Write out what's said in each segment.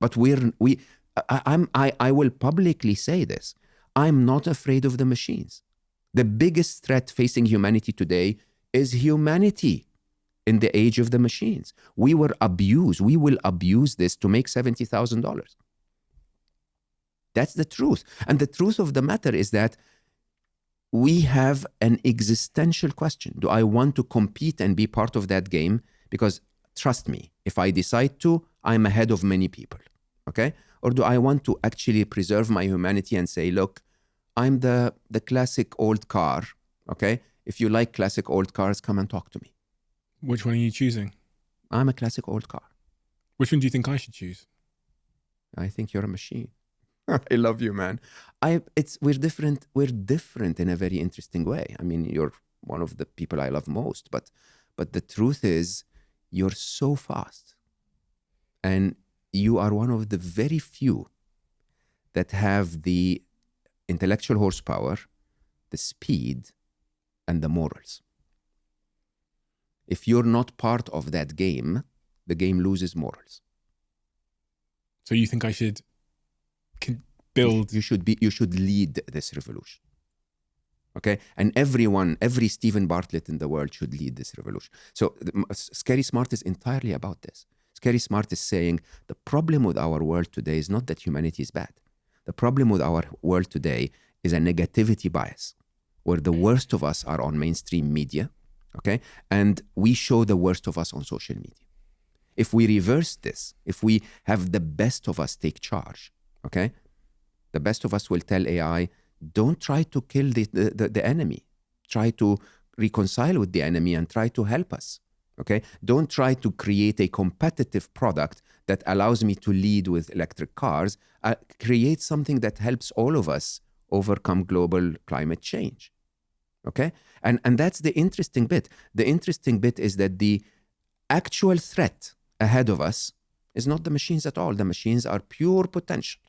But I will publicly say this. I'm not afraid of the machines. The biggest threat facing humanity today is humanity in the age of the machines. We were abused. We will abuse this to make $70,000. That's the truth. And the truth of the matter is that we have an existential question. Do I want to compete and be part of that game? Because trust me, if I decide to, I'm ahead of many people, okay? Or do I want to actually preserve my humanity and say, look, I'm the classic old car, okay? If you like classic old cars, come and talk to me. Which one are you choosing? I'm a classic old car. Which one do you think I should choose? I think you're a machine. I love you, man. We're different. We're different in a very interesting way. I mean, you're one of the people I love most, but the truth is, you're so fast, and you are one of the very few that have the intellectual horsepower, the speed, and the morals. If you're not part of that game, the game loses morals. So you think I should build? You should lead this revolution. Okay? And every Stephen Bartlett in the world should lead this revolution. So Scary Smart is entirely about this. Scary Smart is saying the problem with our world today is not that humanity is bad. The problem with our world today is a negativity bias, where the worst of us are on mainstream media, okay? And we show the worst of us on social media. If we reverse this, if we have the best of us take charge, okay? The best of us will tell AI, don't try to kill the enemy. Try to reconcile with the enemy and try to help us, okay? Don't try to create a competitive product that allows me to lead with electric cars. Create something that helps all of us overcome global climate change, okay? And that's the interesting bit. The interesting bit is that the actual threat ahead of us is not the machines at all. The machines are pure potential.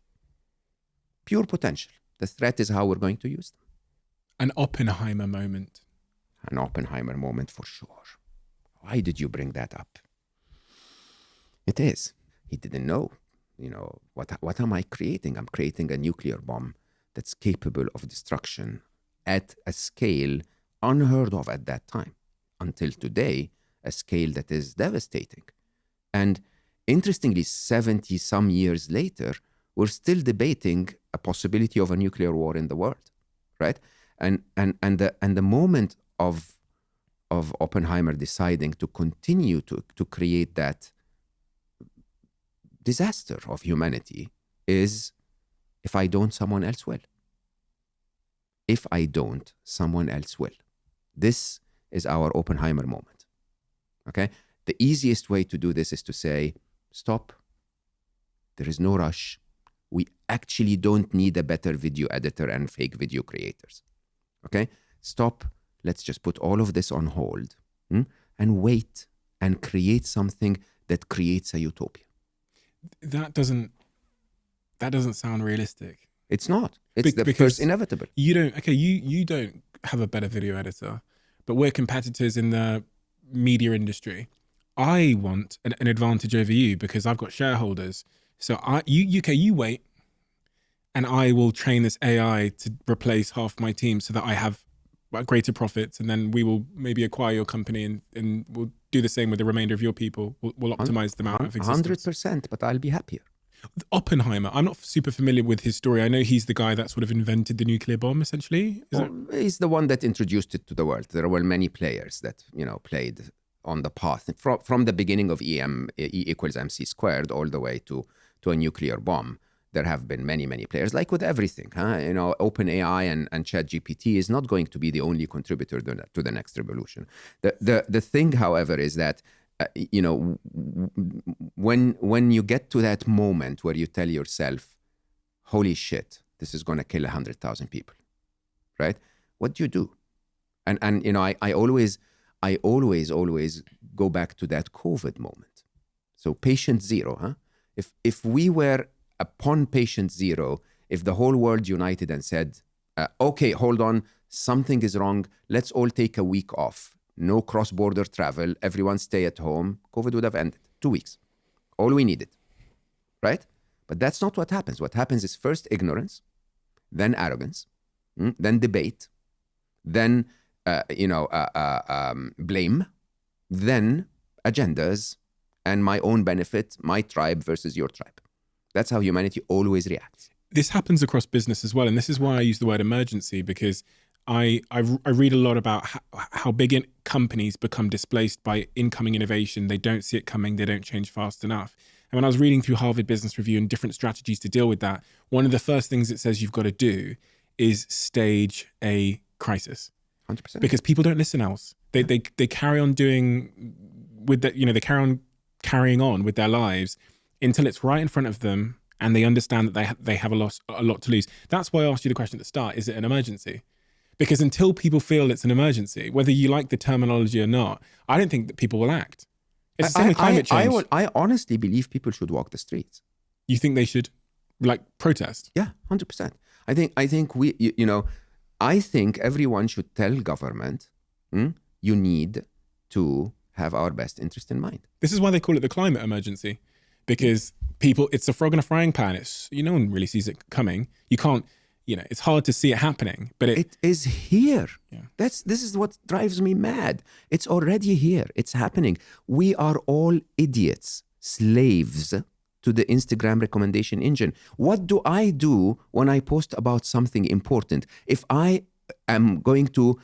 Pure potential. The threat is how we're going to use them. An Oppenheimer moment. An Oppenheimer moment for sure. Why did you bring that up? It is. He didn't know. What am I creating? I'm creating a nuclear bomb that's capable of destruction at a scale unheard of at that time. Until today, a scale that is devastating. And interestingly, 70 some years later, we're still debating a possibility of a nuclear war in the world, right? And the moment of Oppenheimer deciding to continue to create that disaster of humanity is, if I don't, someone else will. If I don't, someone else will. This is our Oppenheimer moment, okay? The easiest way to do this is to say, stop. There is no rush. We actually don't need a better video editor and fake video creators, okay? Stop. Let's just put all of this on hold and wait and create something that creates a utopia. That doesn't sound realistic. It's not. It's the first inevitable. You don't have a better video editor, but we're competitors in the media industry. I want an advantage over you because I've got shareholders. So you wait, and I will train this AI to replace half my team so that I have greater profits, and then we will maybe acquire your company and we'll do the same with the remainder of your people. We'll optimize them out of existence. 100%, but I'll be happier. Oppenheimer, I'm not super familiar with his story. I know he's the guy that sort of invented the nuclear bomb, essentially. He's the one that introduced it to the world. There were many players that, played on the path from the beginning of E equals MC squared all the way to a nuclear bomb. There have been many, many players, like with everything. OpenAI and ChatGPT is not going to be the only contributor to the next revolution. The thing, however, is that when you get to that moment where you tell yourself, holy shit, this is going to kill 100,000 people, right? What do you do? And I always go back to that COVID moment. So patient zero, If we were upon patient zero, if the whole world united and said, okay, hold on, something is wrong, let's all take a week off. No cross-border travel, everyone stay at home, COVID would have ended. 2 weeks. All we needed, right? But that's not what happens. What happens is first ignorance, then arrogance, then debate, then blame, then agendas, and my own benefit, my tribe versus your tribe. That's how humanity always reacts. This happens across business as well. And this is why I use the word emergency, because I read a lot about how big companies become displaced by incoming innovation. They don't see it coming. They don't change fast enough. And when I was reading through Harvard Business Review and different strategies to deal with that, one of the first things it says you've got to do is stage a crisis. 100%. Because people don't listen else. They carry on doing with that, they carry on carrying on with their lives until it's right in front of them and they understand that they have a lot to lose. That's why I asked you the question at the start, is it an emergency? Because until people feel it's an emergency, whether you like the terminology or not, I don't think that people will act. It's the same with climate change. I honestly believe people should walk the streets. You think they should, protest? Yeah, 100%. I think we, I think everyone should tell government, you need to have our best interest in mind. This is why they call it the climate emergency, because it's a frog in a frying pan. No one really sees it coming. You can't, it's hard to see it happening, but it is here. Yeah. This is what drives me mad. It's already here. It's happening. We are all idiots, slaves to the Instagram recommendation engine. What do I do when I post about something important? If I am going to,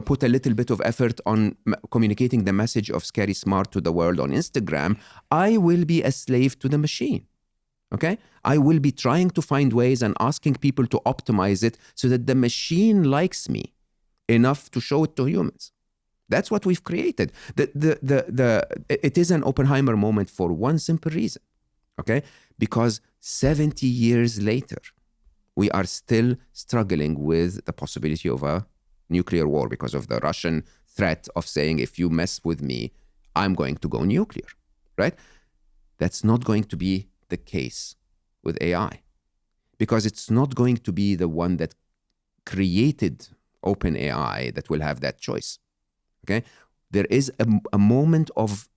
put a little bit of effort on communicating the message of Scary Smart to the world on Instagram, I will be a slave to the machine. Okay? I will be trying to find ways and asking people to optimize it so that the machine likes me enough to show it to humans. That's what we've created. It is an Oppenheimer moment for one simple reason. Okay? Because 70 years later, we are still struggling with the possibility of a nuclear war because of the Russian threat of saying, if you mess with me, I'm going to go nuclear, right? That's not going to be the case with AI, because it's not going to be the one that created OpenAI that will have that choice, okay? There is a moment of,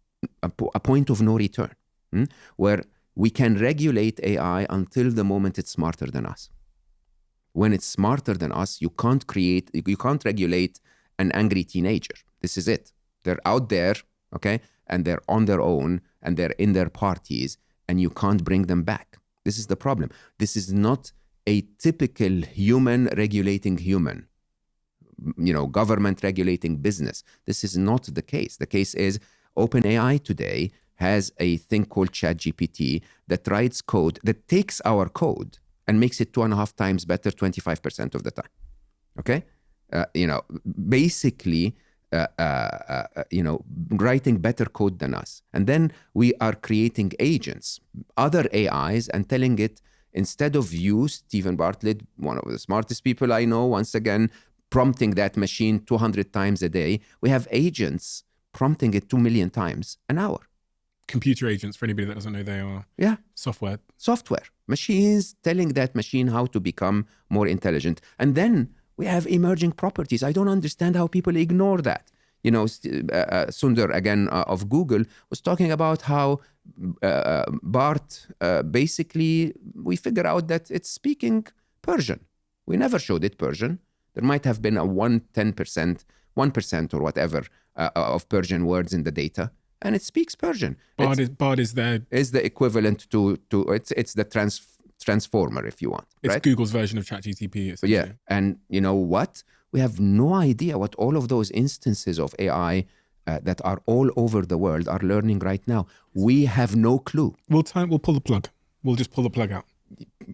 a point of no return, where we can regulate AI until the moment it's smarter than us. When it's smarter than us, you can't regulate an angry teenager. This is it. They're out there, okay? And they're on their own and they're in their parties and you can't bring them back. This is the problem. This is not a typical human regulating human, government regulating business. This is not the case. The case is OpenAI today has a thing called ChatGPT that writes code that takes our code and makes it 2.5 times better 25% of the time. Okay? Basically, writing better code than us. And then we are creating agents, other AIs, and telling it, instead of you, Stephen Bartlett, one of the smartest people I know, once again, prompting that machine 200 times a day, we have agents prompting it 2 million times an hour. Computer agents, for anybody that doesn't know, they are software. Machines telling that machine how to become more intelligent. And then we have emerging properties. I don't understand how people ignore that. Sundar, again, of Google, was talking about how BART, basically, we figure out that it's speaking Persian. We never showed it Persian. There might have been a 1% or whatever of Persian words in the data. And it speaks Persian. BART is the equivalent to it's the transformer, if you want. It's right? Google's version of ChatGPT. Yeah, and you know what? We have no idea what all of those instances of AI that are all over the world are learning right now. We have no clue. We'll pull the plug. We'll just pull the plug out.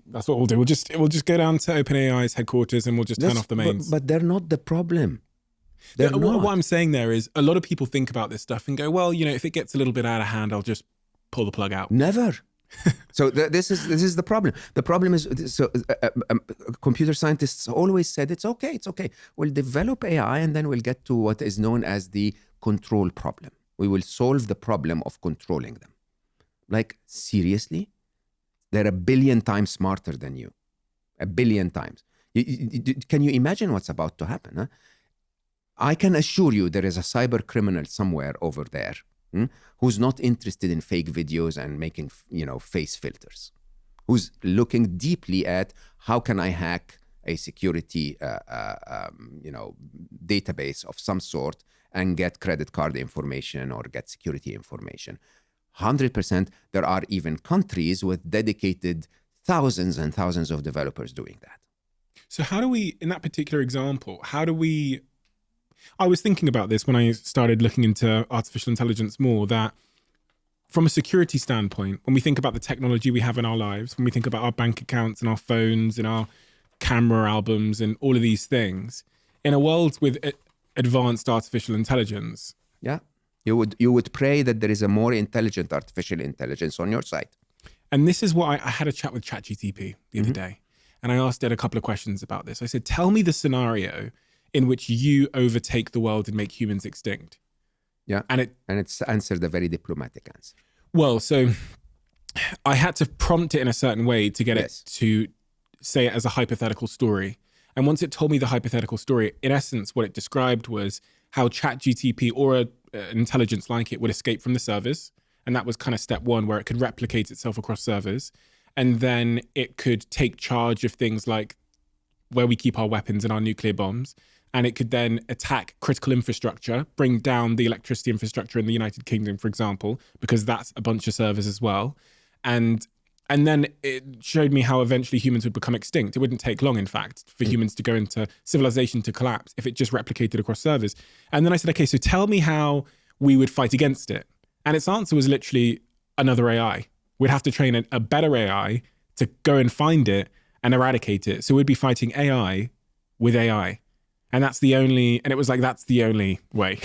That's what we'll do. We'll just go down to OpenAI's headquarters and we'll just turn off the mains. But they're not the problem. What I'm saying there is a lot of people think about this stuff and go, well, if it gets a little bit out of hand, I'll just pull the plug out. Never. So this is the problem. The problem is, computer scientists always said, it's okay. We'll develop AI and then we'll get to what is known as the control problem. We will solve the problem of controlling them. Like, seriously? They're 1 billion times smarter than you. 1 billion times. Can you imagine what's about to happen? Huh? I can assure you there is a cyber criminal somewhere over there who's not interested in fake videos and making, face filters. who's looking deeply at how can I hack a security database of some sort and get credit card information or get security information. 100%. There are even countries with dedicated thousands and thousands of developers doing that. So how do we, in that particular example, I was thinking about this when I started looking into artificial intelligence more, that from a security standpoint, when we think about the technology we have in our lives, when we think about our bank accounts and our phones and our camera albums and all of these things, in a world with advanced artificial intelligence. Yeah. You would pray that there is a more intelligent artificial intelligence on your side. And this is what I had a chat with ChatGTP the other day. And I asked it a couple of questions about this. I said, tell me the scenario in which you overtake the world and make humans extinct. Yeah. And it's answered a very diplomatic answer. Well, so I had to prompt it in a certain way to get it to say it as a hypothetical story. And once it told me the hypothetical story, in essence, what it described was how ChatGTP or an intelligence like it would escape from the servers. And that was kind of step one, where it could replicate itself across servers. And then it could take charge of things like where we keep our weapons and our nuclear bombs. And it could then attack critical infrastructure, bring down the electricity infrastructure in the United Kingdom, for example, because that's a bunch of servers as well. And then it showed me how eventually humans would become extinct. It wouldn't take long, in fact, for humans to go into civilization to collapse if it just replicated across servers. And then I said, okay, so tell me how we would fight against it. And its answer was literally another AI. We'd have to train a better AI to go and find it and eradicate it. So we'd be fighting AI with AI. And that's the only way.